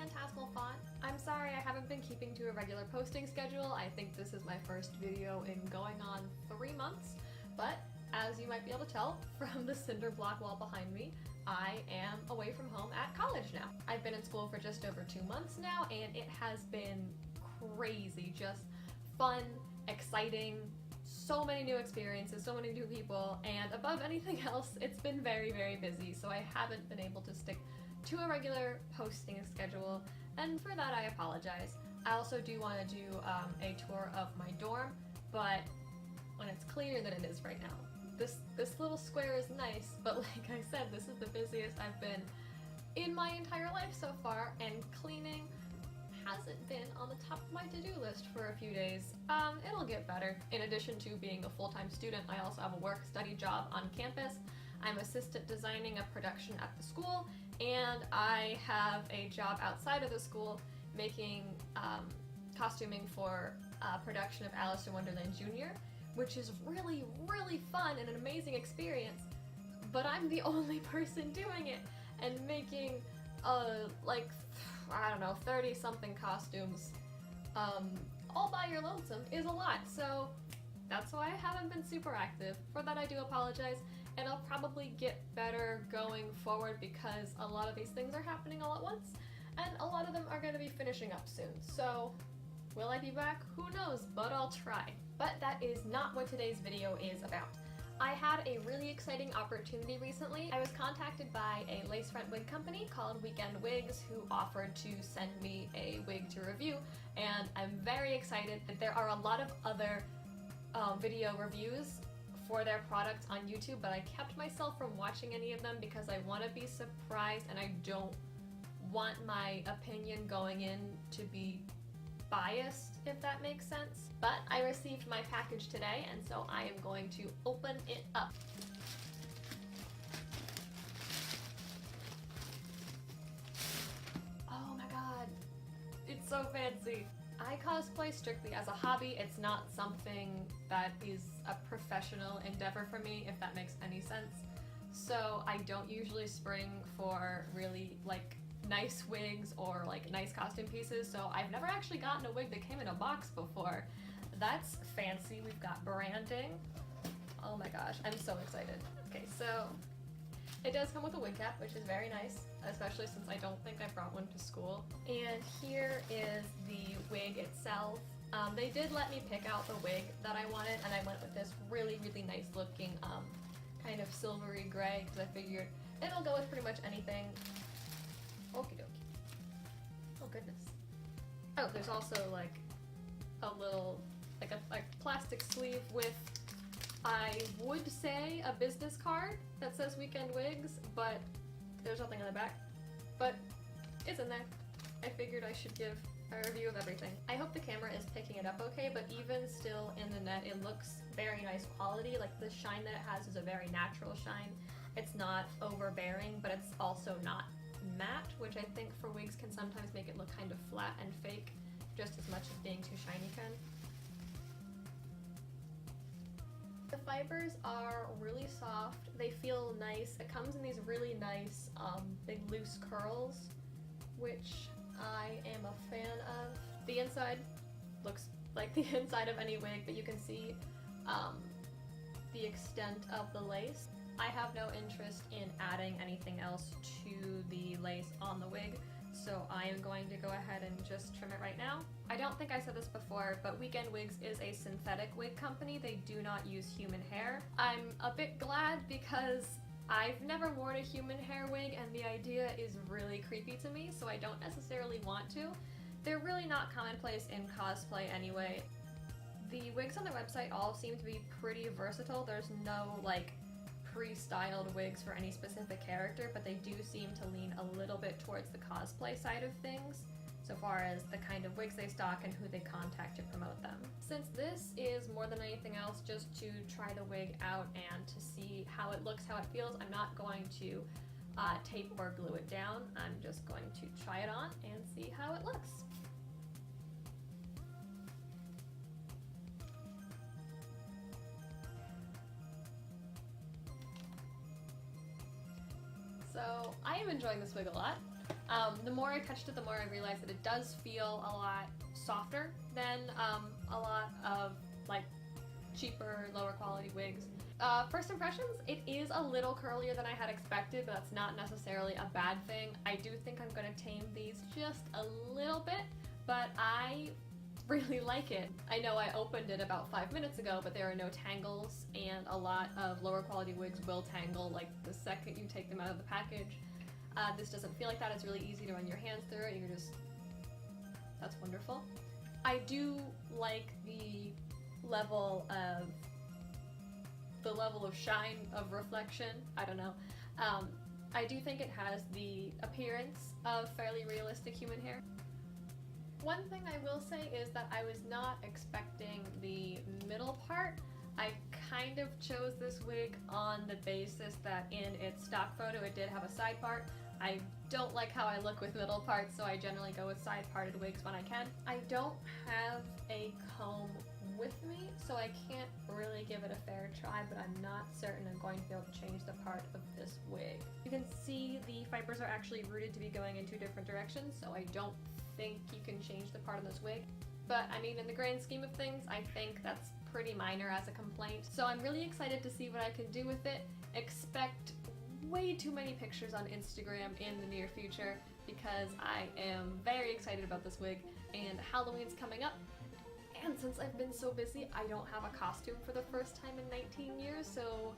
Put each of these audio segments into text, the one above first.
Phantasmal font. I'm sorry I haven't been keeping to a regular posting schedule. I think this is my first video in going on 3 months, but as you might be able to tell from the cinder block wall behind me, I am away from home at college now. I've been in school for just over 2 months now, and it has been crazy, just fun, exciting, so many new experiences, so many new people, and above anything else, it's been very, very busy, so I haven't been able to stick to a regular posting schedule, and for that I apologize. I also do want to do a tour of my dorm, but when it's cleaner than it is right now. This little square is nice, but like I said, this is the busiest I've been in my entire life so far, and cleaning hasn't been on the top of my to-do list for a few days. It'll get better. In addition to being a full-time student, I also have a work-study job on campus. I'm assistant designing a production at the school, and I have a job outside of the school making costuming for a production of Alice in Wonderland Jr., which is really, really fun and an amazing experience, but I'm the only person doing it, and making like, I don't know, 30-something costumes all by your lonesome is a lot, so that's why I haven't been super active. For that I do apologize, and I'll probably get better going forward because a lot of these things are happening all at once, and a lot of them are going to be finishing up soon, so will I be back? Who knows, but I'll try. But that is not what today's video is about. I had a really exciting opportunity recently. I was contacted by a lace front wig company called Weekendwigs who offered to send me a wig to review, and I'm very excited. There are a lot of other video reviews for their products on YouTube, but I kept myself from watching any of them because I want to be surprised and I don't want my opinion going in to be biased, if that makes sense. But I received my package today, and so I am going to open it up. Oh my god, it's so fancy. I cosplay strictly as a hobby. It's not something that is a professional endeavor for me, if that makes any sense. So I don't usually spring for really like nice wigs or like nice costume pieces, so I've never actually gotten a wig that came in a box before. That's fancy. We've got branding. Oh my gosh, I'm so excited. Okay, so it does come with a wig cap, which is very nice, especially since I don't think I brought one to school. And here is the wig itself. They did let me pick out the wig that I wanted, and I went with this really, really nice looking kind of silvery gray because I figured it'll go with pretty much anything. Okie dokie. Oh goodness. Oh, there's also like a little, like a plastic sleeve with, I would say, a business card that says Weekendwigs, but there's nothing on the back. But it's in there. I figured I should give a review of everything. I hope the camera is picking it up okay, but even still in the net, it looks very nice quality. Like the shine that it has is a very natural shine. It's not overbearing, but it's also not matte, which I think for wigs can sometimes make it look kind of flat and fake, just as much as being too shiny can. The fibers are really soft, they feel nice. It comes in these really nice big loose curls, which I am a fan of. The inside looks like the inside of any wig, but you can see the extent of the lace. I have no interest in adding anything else to the lace on the wig, so I am going to go ahead and just trim it right now. I don't think I said this before, but Weekendwigs is a synthetic wig company. They do not use human hair. I'm a bit glad because I've never worn a human hair wig and the idea is really creepy to me, so I don't necessarily want to. They're really not commonplace in cosplay anyway. The wigs on their website all seem to be pretty versatile. There's no like pre-styled wigs for any specific character, but they do seem to lean a little bit towards the cosplay side of things, so far as the kind of wigs they stock and who they contact to promote them. Since this is more than anything else just to try the wig out and to see how it looks, how it feels, I'm not going to tape or glue it down. I'm just going to try it on and see how it looks. So I am enjoying this wig a lot. The more I touched it, the more I realized that it does feel a lot softer than a lot of like cheaper, lower quality wigs. First impressions, it is a little curlier than I had expected, but that's not necessarily a bad thing. I do think I'm going to tame these just a little bit, but I really like it. I know I opened it about 5 minutes ago, but there are no tangles, and a lot of lower quality wigs will tangle like the second you take them out of the package. This doesn't feel like that. It's really easy to run your hands through it. You're just... that's wonderful. I do like the level of shine, of reflection. I don't know. I do think it has the appearance of fairly realistic human hair. One thing I will say is that I was not expecting the middle part. I kind of chose this wig on the basis that in its stock photo it did have a side part. I don't like how I look with middle parts, so I generally go with side parted wigs when I can. I don't have a comb with me, so I can't really give it a fair try, but I'm not certain I'm going to be able to change the part of this wig. You can see the fibers are actually rooted to be going in 2 different directions, so I don't think you can change the part on this wig. But I mean, in the grand scheme of things, I think that's pretty minor as a complaint. So I'm really excited to see what I can do with it. Expect way too many pictures on Instagram in the near future because I am very excited about this wig, and Halloween's coming up. And since I've been so busy, I don't have a costume for the first time in 19 years, so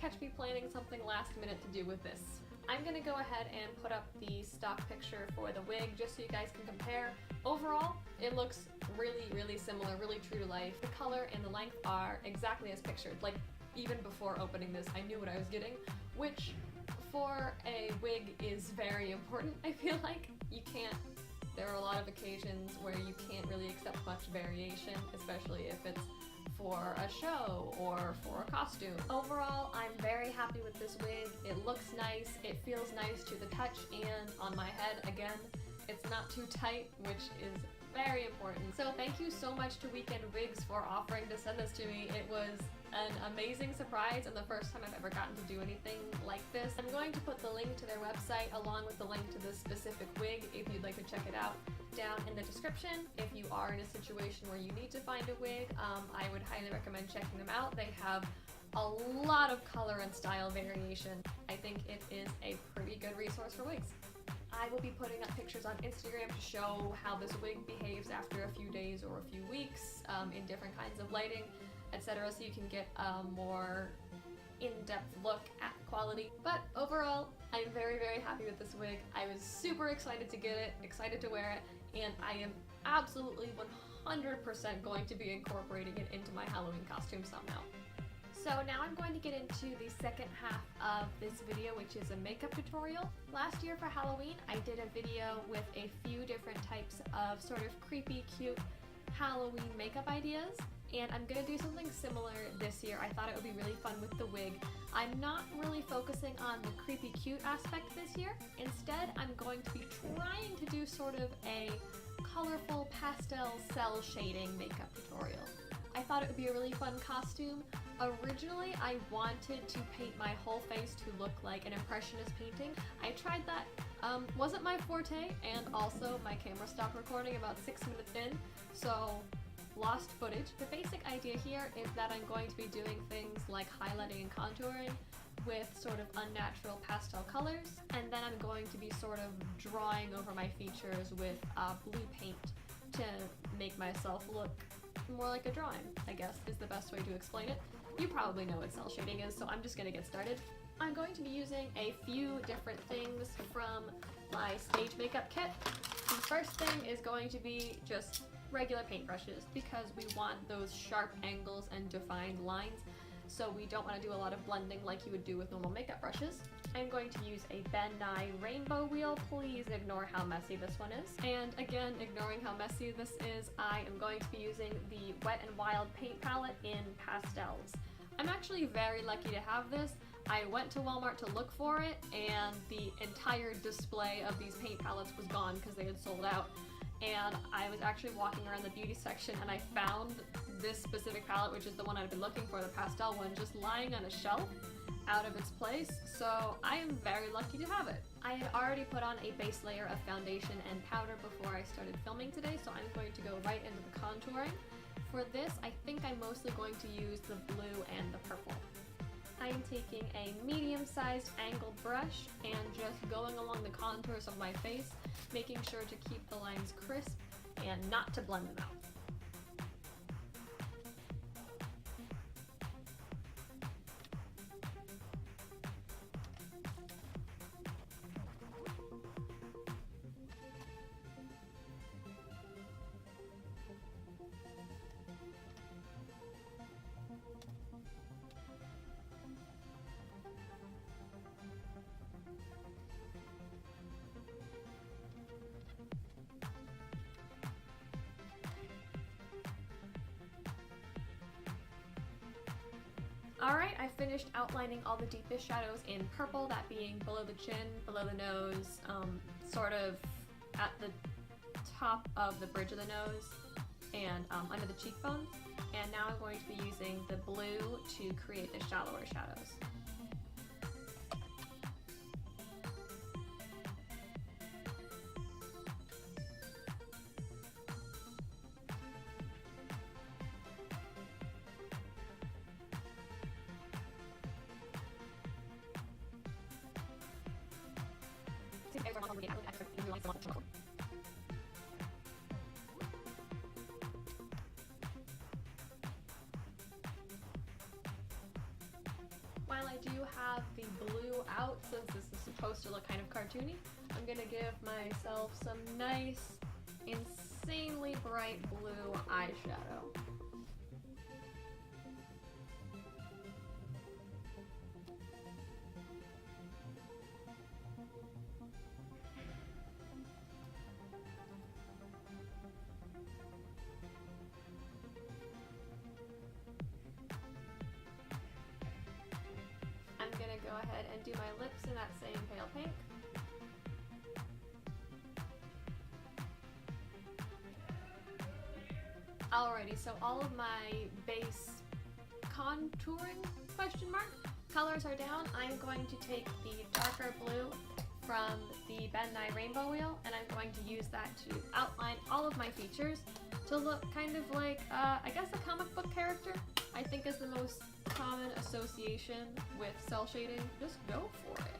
catch me planning something last minute to do with this. I'm gonna go ahead and put up the stock picture for the wig just so you guys can compare. Overall, it looks really, really similar, really true to life. The color and the length are exactly as pictured. Like, even before opening this, I knew what I was getting, which for a wig is very important, I feel like. There are a lot of occasions where you can't really accept much variation, especially if it's for a show or for a costume. Overall, I'm very happy with this wig. It looks nice, it feels nice to the touch, and on my head, again, it's not too tight, which is very important. So thank you so much to Weekendwigs for offering to send this to me. It was an amazing surprise and the first time I've ever gotten to do anything like this. I'm going to put the link to their website along with the link to this specific wig if you'd like to check it out down in the description. If you are in a situation where you need to find a wig, I would highly recommend checking them out. They have a lot of color and style variation. I think it is a pretty good resource for wigs. I will be putting up pictures on Instagram to show how this wig behaves after a few days or a few weeks in different kinds of lighting, etc., so you can get a more in-depth look at the quality. But overall, I'm very, very happy with this wig. I was super excited to get it, excited to wear it, and I am absolutely 100% going to be incorporating it into my Halloween costume somehow. So now I'm going to get into the second half of this video, which is a makeup tutorial. Last year for Halloween, I did a video with a few different types of sort of creepy, cute Halloween makeup ideas, and I'm gonna do something similar this year. I thought it would be really fun with the wig. I'm not really focusing on the creepy, cute aspect this year. Instead, I'm going to be trying to do sort of a colorful pastel cell shading makeup tutorial. I thought it would be a really fun costume. Originally, I wanted to paint my whole face to look like an impressionist painting. I tried that, wasn't my forte, and also my camera stopped recording about 6 minutes in, so lost footage. The basic idea here is that I'm going to be doing things like highlighting and contouring with sort of unnatural pastel colors, and then I'm going to be sort of drawing over my features with blue paint to make myself look more like a drawing, I guess is the best way to explain it. You probably know what cell shading is, so I'm just gonna get started. I'm going to be using a few different things from my stage makeup kit. The first thing is going to be just regular paintbrushes because we want those sharp angles and defined lines, so we don't want to do a lot of blending like you would do with normal makeup brushes. I'm going to use a Ben Nye rainbow wheel. Please ignore how messy this one is. And again, ignoring how messy this is, I am going to be using the Wet n Wild paint palette in pastels. I'm actually very lucky to have this. I went to Walmart to look for it, and the entire display of these paint palettes was gone because they had sold out. And I was actually walking around the beauty section and I found this specific palette, which is the one I've been looking for, the pastel one, just lying on a shelf out of its place, so I am very lucky to have it. I had already put on a base layer of foundation and powder before I started filming today, so I'm going to go right into the contouring. For this, I think I'm mostly going to use the blue and the purple. I am taking a medium-sized angled brush and just going along the contours of my face, making sure to keep the lines crisp and not to blend them out. Alright, I finished outlining all the deepest shadows in purple, that being below the chin, below the nose, sort of at the top of the bridge of the nose, and under the cheekbones. And now I'm going to be using the blue to create the shallower shadows. While I do have the blue out, since this is supposed to look kind of cartoony, I'm gonna give myself some nice, insanely bright blue eyeshadow. I'm gonna go ahead and do my lips in that same pale pink. Alrighty, so all of my base contouring colors are down. I'm going to take the darker blue from the Ben Nye Rainbow Wheel, and I'm going to use that to outline all of my features to look kind of like, I guess a comic book character, I think is the most common association with cel shading. Just go for it.